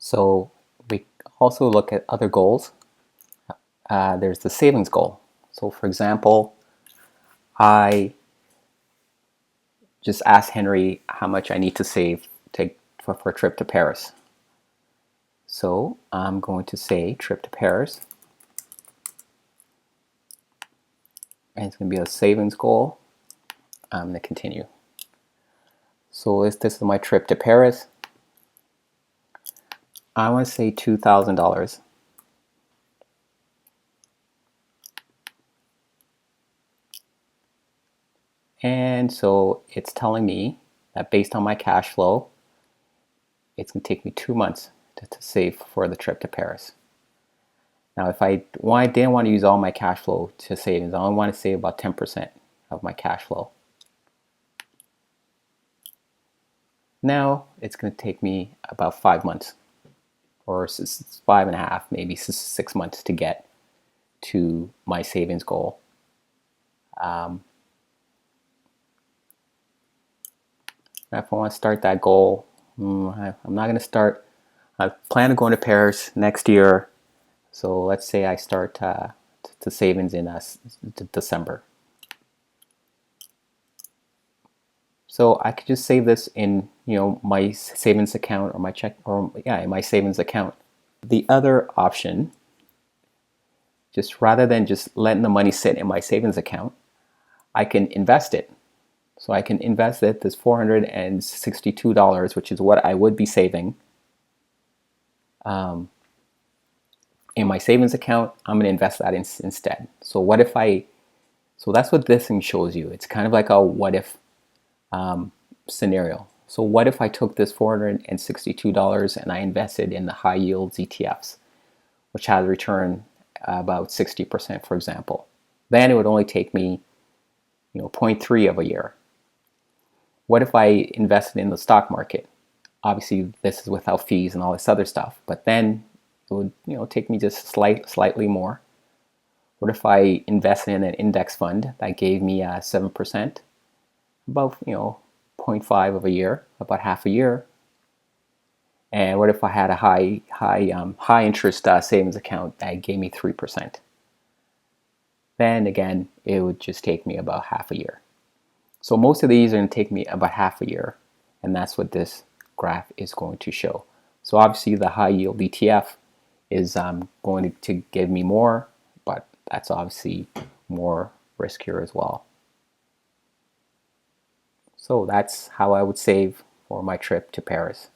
So we also look at other goals. There's the savings goal. So for example, I just asked Henry how much I need to save for a trip to Paris. So I'm going to say trip to Paris. And it's going to be a savings goal. I'm going to continue. So this is my trip to Paris. I want to say $2,000. And so it's telling me that based on my cash flow, it's going to take me 2 months to save for the trip to Paris. Now, if I didn't want to use all my cash flow to savings, I only want to save about 10% of my cash flow. Now it's going to take me about 5 months, or 5.5, maybe 6 months to get to my savings goal. If I want to start that goal, I'm not going to start. I plan on going to Paris next year. So let's say I start to savings in December. So I could just save this in my savings account or my check, or in my savings account. The other option, just rather than just letting the money sit in my savings account, I can invest it. So I can invest it, this $462, which is what I would be saving in my savings account. I'm going to invest that instead. So what if so that's what this thing shows you. It's kind of like a what if scenario. So what if I took this $462 and I invested in the high yield ETFs, which has returned about 60%, for example. Then it would only take me 0.3 of a year. What if I invested in the stock market? Obviously, this is without fees and all this other stuff, but then it would take me just slightly more. What if I invested in an index fund that gave me 7%, about 0.5 of a year, about half a year? And what if I had a high interest savings account that gave me 3%? Then again, it would just take me about half a year. So most of these are going to take me about half a year, and that's what this graph is going to show. So obviously the high yield ETF is going to give me more, but that's obviously more riskier as well. So that's how I would save for my trip to Paris.